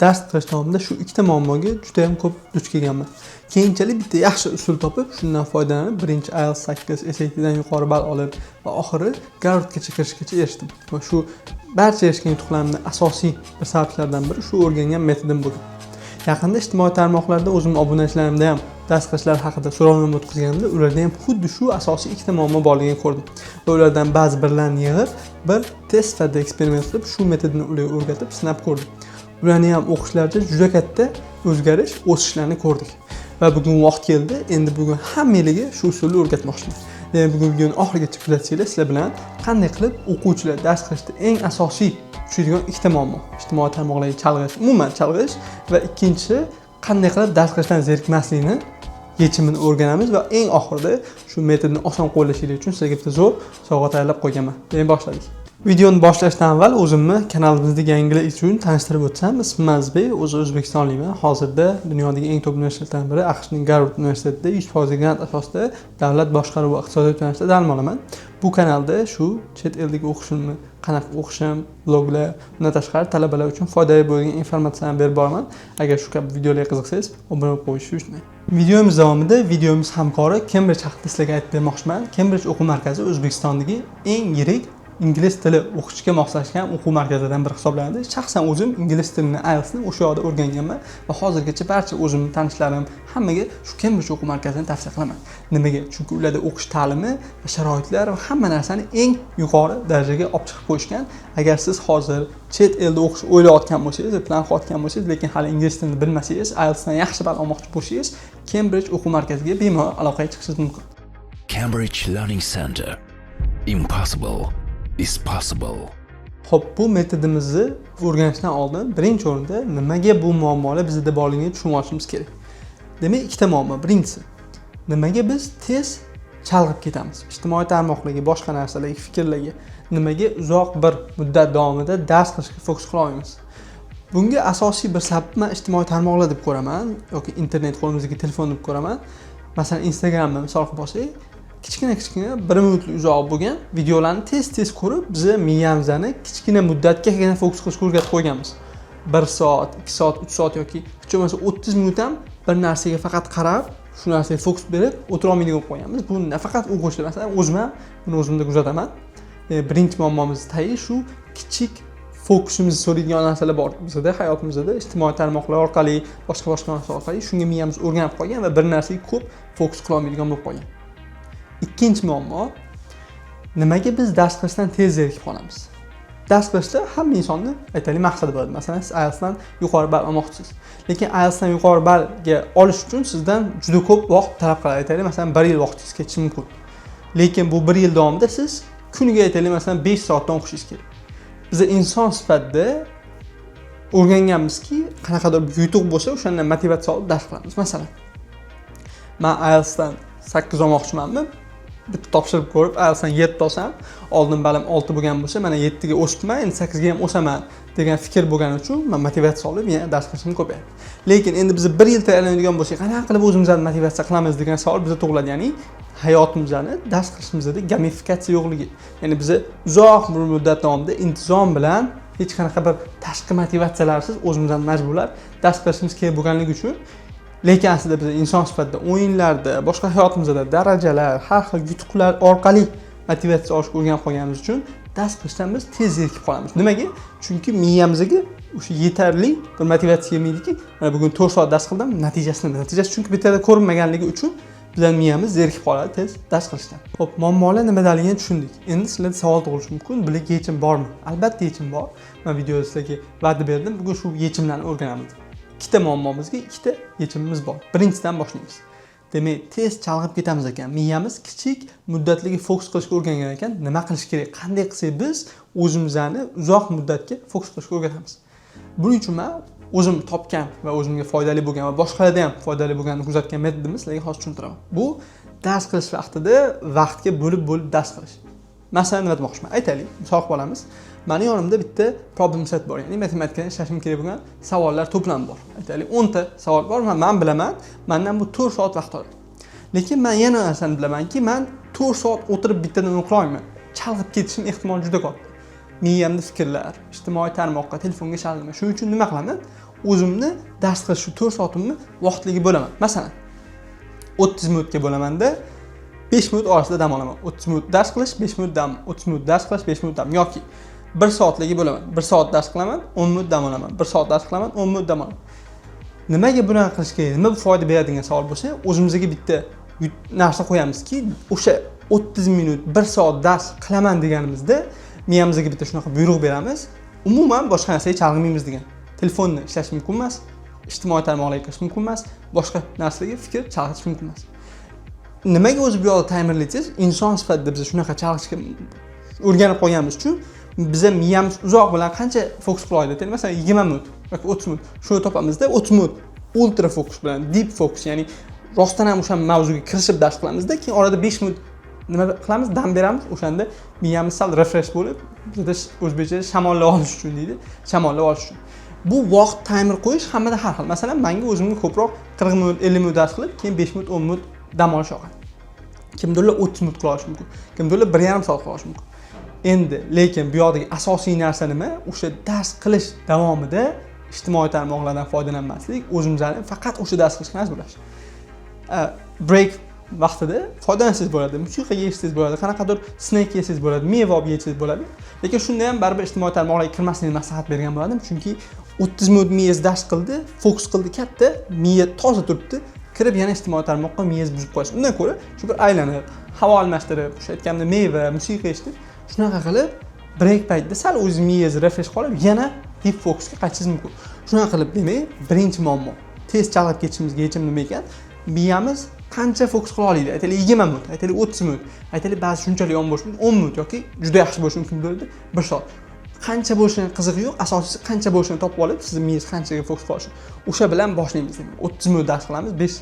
dars qilish davomida shu ikkita muammoga juda ham ko'p duch kelganman. Keyinchalik bitta yaxshi usul topib, shundan foydalanib, birinchi IELTS 8 SAT'dan yuqori ball olib va oxiri Garvardgacha kirishgacha erishdim. Va shu barcha erishgan yutuqlarimning asosiy bir sabablaridan biri shu o'rgangan metodim bo'ldi. Yaqinda ijtimoiy tarmoqlarda o'zim obunachilarimda ham dars qilishlar haqida so'rovnoma o'tkazganimda ularda ham xuddi shu asosiy ikkita muammo borligini ko'rdim. Va ulardan ba'zi birlarini yig'ib, bir test sifatida eksperiment qilib, shu metodni ularga o'rgatib sinab ko'rdim. Ularni ham o'qishlarida juda katta o'zgarish, o'sishlarni ko'rdik. Va bugun vaqt keldi, endi bugun hammaga shu usulni o'rgatmoqchiman. Ya'ni bugun oxirigacha kuzatsanglar, sizlar bilan qanday qilib o'quvchilar dars qilishda eng asosiy uchraydigan ikkita muammo, ijtimoiy tarmoqlarga chalg'ish, umuman chalg'ish va ikkinchisi qanday qilib dars qilishdan zerikmaslikni yechimini o'rganamiz va eng oxirida shu metodni oson qo'llashingiz uchun sizlarga bitta zo'r sovg'a tayyorlab qo'yganman. Demak, boshladik. Videoni boshlashdan avval o'zimni kanalimizdagi yangilar uchun tanishtirib o'tsam, ismim Azizbek, o'zbekistonlikman. Hozirda dunyodagi eng top universitetlardan biri AQShning Garvard universitetida 100% grant asosida davlat boshqaruvi va iqtisodiyot yo'nalishida dam olaman. Bu kanalda shu chet eldagi o'qishimni, qanaqa o'qishim, bloglar, bundan tashqari talabalar uchun foydali bo'lgan informatsiyani berib boraman. Agar shu kabi videolarga qiziqsangiz, obuna bo'lib qo'yishni unutmang. Videomiz davomida videomiz hamkori Cambridge haqida sizlarga aytib bermoqchiman. Cambridge o'quv markazi O'zbekistondagi eng yirik ingliz tili o'qishga moslashgan o'quv markazidan biri hisoblanadi. Shaxsan o'zim ingliz tilini, IELTS'ni o'sha yerda o'rganganman va hozirgacha barcha o'zimning tanishlarim hammaga shu Cambridge o'quv markazini tavsiya qilaman. Nimaga? Chunki ularda o'qish ta'limi va sharoitlar va hamma narsani eng yuqori darajaga olib chiqib qo'yishgan. Agar siz hozir chet elda o'qish o'ylayotgan bo'lsangiz, plan qilayotgan bo'lsangiz, lekin hali ingliz tilini bilmasangiz, IELTS'dan yaxshi ball olmoqchi bo'lsangiz, Cambridge o'quv markaziga bemalol aloqaga chiqishingiz mumkin. Cambridge Learning Center. Impossible is possible. Xo'p, bu metodimizni o'rganishdan oldin birinchi o'rinda nimaga bu muammolar bizda borligini tushunib olishimiz kerak. Demak, ikkita muammo. Birinchisi, nimaga biz tez chalg'ib ketamiz? Ijtimoiy tarmoqlarga, boshqa narsalarga, fikrlarga nimaga uzoq bir muddat davomida dars qilishga fokus qila olmaymiz? Bunga asosiy bir sabab men ijtimoiy tarmoqlar deb ko'raman yoki internet qo'limizdagi telefon deb ko'raman. Masalan, Instagramni misol qilib olsak, kichkina 1 minutlik uzoq bo'lgan videolarni tez ko'rib, biz miyamizni kichkina muddatgagina fokus qilishga o'rgatib qo'yganmiz. 1 soat, 2 soat, 3 soat yoki hech bo'lmasa 30 minut ham bir narsaga faqat qarab, shu narsaga fokus berib o'tira olmaydigan bo'lib qo'yganmiz. Bu nafaqat o'quvchilar, masalan, o'zim ham buni o'zimda kuzataman. Birinchi muammomiz tagi shu kichik fokusimizni so'raydigan narsalar bor bizda hayotimizda, ijtimoiy tarmoqlar orqali, boshqa narsalar orqali shunga miyamiz o'rganib qolgan va bir narsaga ko'p fokus qila olmaydigan bo'lib qolgan. Ikkinchi muammo, nimaga biz dars qilishdan tez zerikib qolamiz? Dars qilishda hamma insonni aytaylik maqsadi bo'ladi. Masalan, siz IELTSdan yuqori ball olmoqchisiz. Lekin IELTSdan yuqori ballga olish uchun sizdan juda ko'p vaqt talab qiladi. Aytaylik, masalan, 1 yil vaqtingiz ketishi mumkin. Lekin bu 1 yil davomida siz kuniga aytaylik, masalan, 5 soatdan o'qishingiz kerak. Biz inson sifatida o'rganganmizki, qanaqadir bir yutuq bo'lsa, o'shandan motivatsiya olib dars qilamiz. Masalan, men IELTSdan 8 olmoqchimanmi? Bitta topshirib ko'rib, IELTSdan 7 olsam, oldin balim 6 bo'lgan bo'lsa, mana 7 ga o'sibman, endi 8 ga ham o'saman degan fikr bo'lgani uchun men motivatsiya olib, yana dars qilishim ko'payadi. Lekin endi biz 1 yil tayyorlanadigan bo'lsak, qanaqa qilib o'zimizni motivatsiya qilamiz degan savol bizda tug'iladi. Ya'ni hayotimizda dars qilishimizda gamifikatsiya yo'qligi. Ya'ni biz uzoq bir muddat davomida intizom bilan hech qanaqa bir tashqi motivatsiyalarsiz o'zimizdan majburlab dars qilishimiz kerak bo'lganligi uchun, lekin aslida biz inson sifatida o'yinlarda, boshqa hayotimizda darajalar, har xil yutuqlar orqali motivatsiya olishga o'rganib qolganimiz uchun dars qilishdan biz tez zerikib qolamiz. Nimaga? Chunki miyamizga o'sha yetarli bir motivatsiya kelmaydiki, mana bugun 4 soat dars qildim, natijasi chunki bitada ko'rinmaganligi uchun bizning miyamiz zerikib qoladi tez dars qilishdan. Xo'p, muammolar nimaligini tushundik. Endi sizlarda savol tug'ilishi mumkin, bularga yechim bormi? Albatta yechim bor. Men videoda sizlarga va'da berdim. Bugun shu yechimlarni o'rganamiz. Ikkita muammomizga ikkita yechimimiz bor. Birinchidan boshlaymiz. Demak, tez chalg'ib ketamiz ekan. Miyamiz kichik muddatli fokus qilishga o'rgangan ekan. Nima qilish kerak? Qanday qilsak biz o'zimizni uzoq muddatga fokus qilishga o'rgatamiz. Buning uchun men o'zim topgan va o'zimga foydali bo'lgan va boshqalarga ham foydali bo'lganini kuzatgan metodimni sizlarga hozir tushuntiraman. Bu dars qilish vaqtida vaqtga bo'lib dars qilish. Masalan, nima demoqchiman? Aytaylik, misol qilib olamiz. Meni yonimda bitta problem set bor. Ya'ni matematikada ishlashim kerak bo'lgan savollar to'plami bor. Aytaylik, 10 ta savol bor. Men bilaman, mendan bu 4 soat vaqt oladi. Lekin men yana narsani bilamanki, men 4 soat o'tirib bittadan o'qila olmayman. Chalg'ib ketishim ehtimoli juda katta. Miyamda fikrlar, ijtimoiy tarmoqqa, telefonga chalg'ima. Shuning uchun nima qilaman? o'zimni dars qilish shu 4 soatimni vaqtliga bo'laman. Masalan, 30 minutga bo'lamanda 5 minut orasida dam olaman. 30 minut dars qilish, 5 minut dam, 30 minut dars qilish, 5 minut dam yoki 1 soatligi bo'laman. 1 soat dars qilaman, 10 minut dam olaman. 1 soat dars qilaman, 10 minut dam olaman. Nimaga bunaqa qilish kerak? Nima foyda beradi degan savol bo'lsa, o'zimizga bitta narsa qo'yamizki, o'sha 30 minut, 1 soat dars qilaman deganimizda miyamizga bitta shunaqa buyruq beramiz. Umuman boshqa narsaga chalg'maymiz degan. Telefonni ishlash mumkin emas, ijtimoiy tarmoqlarga kirish mumkin emas, boshqa narsaga fikr chalg'itish mumkin emas. Nimaga o'zi bu yoqda timerlaysiz? Inson sifatida biz shunaqa chalg'ishga o'rganib qolganimiz uchun biza miyamiz uzoq bilan qancha fokus qila oladi? Masalan, 20 minut yoki 30 minut. Shuni topamizda 30 minut ultra fokus bilan, deep fokus, ya'ni rostdan ham o'sha mavzuga kirishib dars qilamizda, keyin orada 5 minut nima qilamiz? Dam beramiz. O'shanda miyamiz sal refresh bo'lib, bizda o'zbekcha shamollab olish uchun deydi. Shamollab olish uchun. Bu vaqt timer qo'yish hammada har xil. Masalan, menga o'zimga ko'proq 40 minut, 50 minut dars qilib, keyin 5 minut, 10 minut dam olish yoqadi. Kimdirlar 30 minut qila olishi mumkin. Kimdirlar 1,5 soat qila olishi mumkin. Endi, lekin bu yoqdagi asosiy narsa nima? O'sha dars qilish davomida ijtimoiy tarmoqlardan foydalanmaslik, o'zimizlarni faqat o'sha dars qilishga majbur bo'lish. Break vaqtida foydalansangiz bo'ladi, musiqa yeysangiz bo'ladi, qanaqadir snack yesangiz bo'ladi, meva olib yeysangiz bo'ladi. Lekin shunda ham baribir ijtimoiy tarmoqlarga kirmaslikni maslahat bergan bo'lardim, chunki 30 minut miyangiz dars qildi, fokus qildi katta, miya toza turibdi, kirib yana ijtimoiy tarmoqqa miyangiz buzib qo'yish. Undan ko'ra shu bir aylanib, havo almashtirib, o'sha aytganimda meva, musiqa eshitib, shunaqa qilib break paytida sal o'z miyangiz refresh qilib, yana deep focusga qaytishingiz mumkin. Shunaqa qilib, demak, birinchi muammo, tez chalg'ib ketishimizga yechim nima ekan? Miyamiz qancha fokus qila oladi? Aytaylik 20 minut, aytaylik 30 minut, aytaylik ba'zi shunchalik yom bo'lishi mumkin, 10 minut yoki juda yaxshi bo'lishi mumkin bo'ladi, 1 soat. Qancha bo'lishini qizig'i yo'q, asosiysi qancha bo'lishini topib olib, siz miyangiz qanchaga fokus qilishi. O'sha bilan boshlaymiz. 30 minut dars qilamiz, 5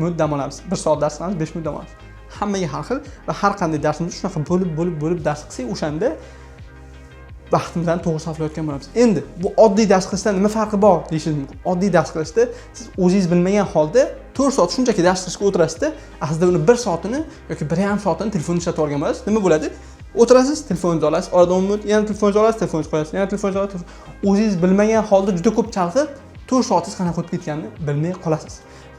minut dam olamiz. 1 soat dars qilamiz, 5 minut dam olamiz. Hammaga har xil va har qanday darsimizni shunaqa bo'lib dars qilsak, o'shanda vaqtimizdan to'g'ri sarflayotgan bo'lamiz. Endi bu oddiy dars qilishdan nima farqi bor deyishingiz mumkin. Oddiy dars qilishda siz o'zingiz bilmagan holda 4 soat shunchaki dars qilishga o'tirasizda, aslida uni 1 soatini yoki 1,5 soatini telefonda ishlatib olgan bo'lasiz. Nima bo'ladi? O'tirasiz, telefoningizni olasiz, orada 10 minut yana telefoningizni olasiz, telefoningizni qo'yasiz, yana telefoningizni olasiz. O'zingiz bilmagan holda juda ko'p chalg'ib, 4 soatingiz qanaqa o'tib ketganini bilmay qolasiz.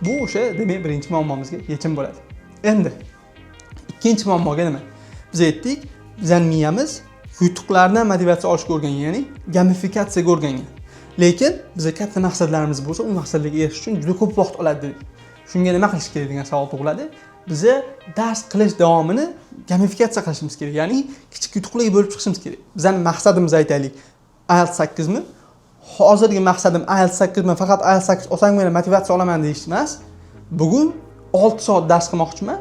Bu o'sha demak birinchi muammomizga yechim bo'ladi. Endi ikkinchi muammoga nima? Biz aytdik, bizning miyamiz yutuqlardan motivatsiya olishga o'rgangan, ya'ni gamifikatsiyaga o'rgangan. Lekin bizga katta maqsadlarimiz bo'lsa, u maqsadlarga erishish uchun juda ko'p vaqt oladi. Shunga nima qilish kerak degan savol tug'iladi. Biza dars qilish davomini gamifikatsiya qilishimiz kerak, ya'ni kichik yutuqlarga bo'lib chiqishimiz kerak. Bizning maqsadimiz aytaylik IELTS 8 mi? Hozirgi maqsadim IELTS 8 mi? Faqat IELTS 8 olsam motivatsiya olaman deyish emas. Bugun 6 soat dars qilmoqchiman.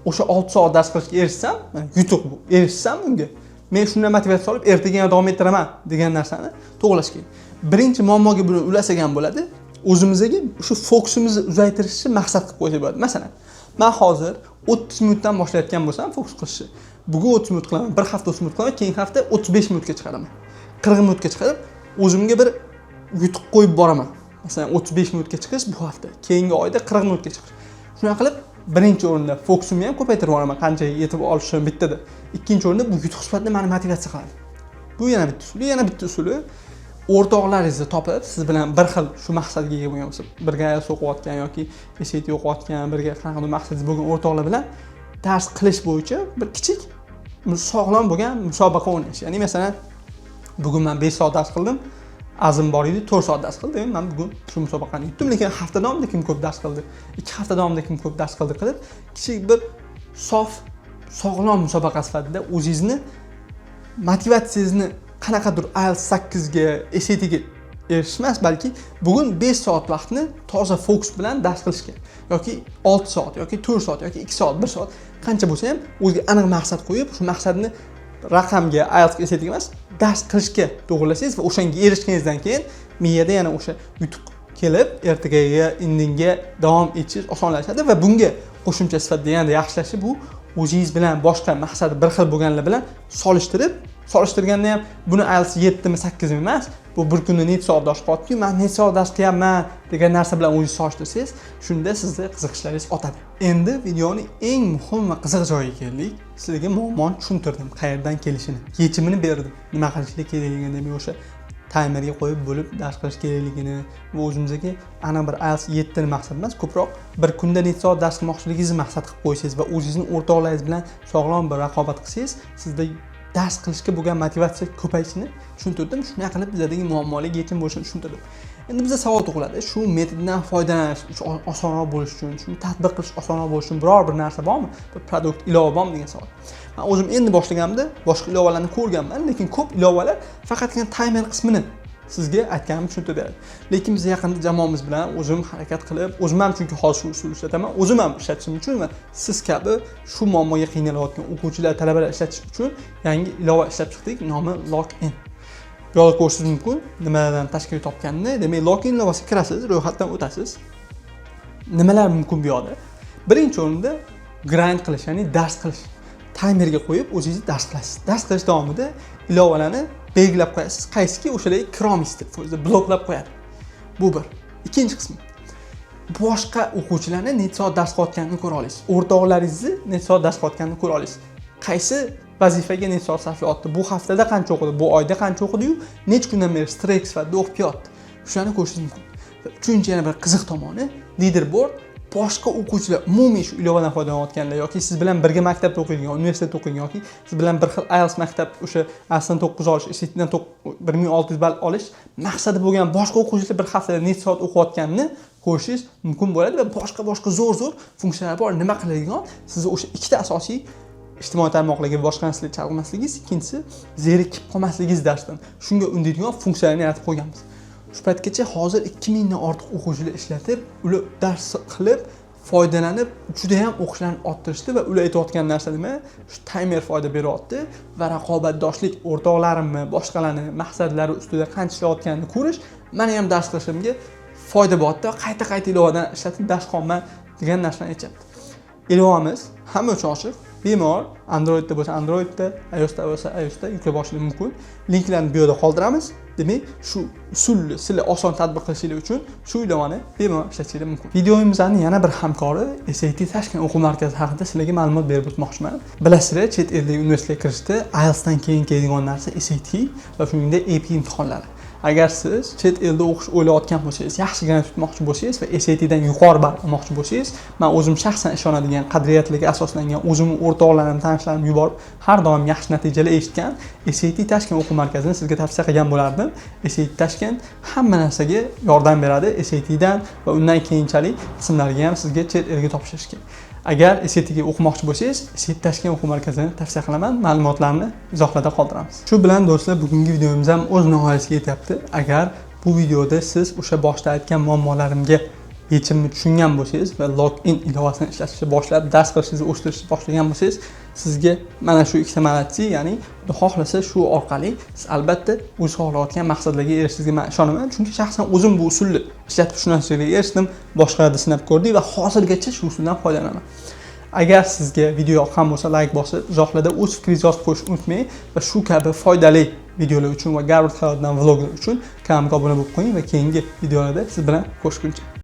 O'sha 6 soat dars qilishga erishsam, yutuq bu. Erishsam unga men shundan motivatsiya olib ertaga yana davom ettiraman degan narsani to'g'rilash kerak. Birinchi muammoga buni ulasagan bo'ladi. O'zimizga shu fokusimizni uzaytirishni maqsad qilib qo'ysak bo'ladi. Masalan, men hozir 30 minutdan boshlayotgan bo'lsam fokus qilishni. Bugun 30 minut qilaman, bir hafta 30 minut qilaman, keyingi hafta 35 minutga chiqaraman. 40 minutga chiqarib, o'zimga bir yutuq qo'yib boraman. Masalan, 35 minutga chiqish bu hafta, keyingi oyda 40 minutga chiqish. Shuna qilib birinchi o'rinda fokusimni ham ko'paytirib boraman, qancha yetib olishim bittada. Ikkinchi o'rinda bu yutuq sifatida meni motivatsiya qiladi. Bu yana bitta usuli, yana bitta usuli o'rtoqlaringizni topib, siz bilan bir xil shu maqsadga ega bo'lgan bo'lsa, birga o'qiyotgan yoki SAT o'qiyotgan, birga qanaqadir maqsadingiz bo'lgan o'rtoqlar bilan dars qilish bo'yicha bir kichik sog'lom bo'lgan musobaqa o'ynash. Ya'ni masalan, bugun men 5 soat dars qildim, azm bor edi, 4 soat dars qildim. Men bugun shu musobaqani yutdim, lekin hafta davomida kim ko'p dars qildi, 2 hafta davomida kim ko'p dars qildi qilib, kichik bir sof, sog'lom musobaqa sifatida o'zingizni motivatsiyangizni qanaqadir IELTS 8 ga, SAT ga erishmas, balki bugun 5 soat vaqtni toza fokus bilan dars qilishga yoki 6 soat yoki 4 soat yoki 2 soat, 1 soat qancha bo'lsa ham o'ziga aniq maqsad qo'yib, shu maqsadni raqamga, IELTS ga, SAT ga emas, dars qilishga to'g'rilasangiz va o'shanga erishganingizdan keyin miyada yana o'sha yutuq kelib, ertagaga, indinga davom etishingiz osonlashadi va bunga qo'shimcha sifatida yanada yaxshilashi bu o'zingiz bilan boshqa maqsadi bir xil bo'lganlar bilan solishtirganda ham buni IELTS 7 mi 8 mi emas, bu bir kunda necha soat dars qilyapti-ku, men necha soat dars qilyapman degan narsa bilan o'zingiz solishtirsangiz, shunda sizning qiziqishlaringiz ortadi. Endi videoning eng muhim va qiziq joyiga keldik. Sizlarga muammoni tushuntirdim, qayerdan kelishini, yechimini berdim. Nima qilishlik kerakligini, demak o'sha taymerga qo'yib bo'lib dars qilish kerakligini va o'zimizga ana bir IELTS 7 ni maqsad emas, ko'proq bir kunda necha soat dars qilmoqchiligingizni maqsad qilib qo'ysangiz va o'zingizning o'rtoqlaringiz bilan sog'lom bir raqobat qilsangiz, sizda dars qilishga bo'lgan motivatsiya ko'payishini tushuntirdim. Shunday qilib bizadagi muammolarga yechim bo'lishini tushuntirdim. Endi bizda savol tug'iladi. Shu metoddan foydalanish osonroq bo'lish uchun, shuni tatbiq qilish osonroq bo'lish uchun biror bir narsa bormi? Bir produkt, ilova bormi degan savol. Men o'zim endi boshlaganimda boshqa ilovalarni ko'rganman, lekin ko'p ilovalar faqatgina timer qismini sizga aytganimni tushuntirib beradi. Lekin biz yaqinda jamoamiz bilan o'zim harakat qilib, o'zim ham chunki hozir shu usulni ishlataman, o'zim ham ishlatishim uchun va siz kabi shu muammoga qiynalayotgan o'quvchilar, talabalar ishlatish uchun yangi ilova ishlab chiqdik, nomi Login. Yo'lga ko'rishingiz mumkin, nimalardan tashkil topganini. Demak, Login ilovasiga kirasiz, ro'yxatdan o'tasiz. Nimalar mumkin bu yoqda? Birinchi o'rinda grind qilish, ya'ni dars qilish. Timerga qo'yib o'zingiz dars qilasiz. Dars qilish davomida ilovalarni belgilab qo'yasiz. Qaysiki o'shalarga kiromis deb bloklab qo'yadi. Bu bir. Ikkinchi qismi. Boshqa o'quvchilarni necha soat dars qilayotganini ko'ra olasiz. O'rtoqlaringizni necha soat dars qilayotganini ko'ra olasiz. Qaysi vazifaga necha soat sarflayapti? Bu haftada qancha o'qidi? Bu oyda qancha o'qidi-yu? Necha kundan beri stress sifatida o'qib kelyapti? Shularni ko'rishingiz mumkin. Uchinchi yana bir qiziq tomoni, leaderboard boshqa o'quvchilar umumiy shu ilovadan foydalanayotganlar yoki siz bilan birga maktabda o'qiydigan, universitetda o'qiydigan yoki siz bilan bir xil IELTS maktab o'sha IELTSdan 9 olish, SATdan 1600 ball olish maqsadi bo'lgan boshqa o'quvchilar bir haftada necha soat o'qiyotganini ko'rishingiz mumkin bo'ladi va boshqa zo'r funksiyalar bor. Nima qiladigan? Siz o'sha ikkita asosiy ijtimoiy tarmoqlarga boshqa narsalarga chalg'imasligingiz, ikkinchisi zerikib qolmasligingiz darsdan. Shunga undaydigan funksiyalarni yaratib qo'yganmiz. Shu paytgacha hozir 2000 dan ortiq o'quvchilar ishlatib, ular dars qilib, foydalanib, juda ham o'qishlarni orttirishdi va ular aytayotgan narsa nima? Shu timer foyda beryapti va raqobatdoshlik o'rtoqlarimni, boshqalarning maqsadlari ustida qancha ishlayotganini ko'rish meni ham dars qilishimga foyda bo'lyapti va qayta ilovadan ishlatib dars qolman degan narsani aytayapti. Ilovamiz hamma uchun ochiq. Bemalol Androidda bo'lsa Androidda, iOSda bo'lsa iOSda yuklab olishingiz mumkin. Linklarni bu yerda qoldiramiz. Demak, shu usulni sizlar oson tatbiq qilishingiz uchun shu ilovani bemalol ishlatishingiz mumkin. Videoyimizning yana bir hamkori SAT Tashkent o'quv markazi haqida sizlarga ma'lumot berib o'tmoqchiman. Bilasizlar, chet eldagi universitetga kirishda IELTSdan keyin keladigan narsa SAT va shuningdek AP imtihonlari. Agar siz chet elda o'qish o'ylayotgan bo'lsangiz, yaxshi grant tutmoqchi bo'lsangiz va SATdan yuqori ball olmoqchi bo'lsangiz, men o'zim shaxsan ishonadigan, qadriyatlarga asoslangan, o'zimning o'rtoqlarim, tanishlarim yuborib, har doim yaxshi natijalar eshitgan SAT Tashkent o'quv markazini sizga tavsiya qilgan bo'lardim. SAT Tashkent hamma narsaga yordam beradi, SATdan va undan keyinchalik qismlarga ham sizga chet elga topshirishga. Agar SATga o'qimoqchi bo'lsangiz, SAT Tashkent o'quv markazini tavsiya qilaman. Ma'lumotlarni izohlarda qoldiramiz. Shu bilan do'stlar, bugungi videomiz ham o'z nihoyasiga yetyapti. Agar bu videoda siz o'sha boshda aytgan muammolarimga yechimni tushungan bo'lsangiz va Login ilovasini ishlatishni boshlab, dars qilishingizni o'stirishni boshlagan bo'lsangiz, sizga mana shu ikkita malakchi, ya'ni xohlasa shu orqali siz albatta o'z xohlayotgan maqsadlarga erishishingizga men ishonaman. Chunki shaxsan o'zim bu usulni ishlatib shu narsaga erishdim, boshqalarda sinab ko'rdik va hozirgacha shu usuldan foydalanaman. Agar sizga video yoqqan bo'lsa, like bosib, izohlarda o'z fikringizni yozib qo'yishni unutmang va shu kabi foydali videolar uchun va Garvard hayotidan vloglar uchun kanalimga obuna bo'lib qo'ying va keyingi videolarda siz bilan ko'rishguncha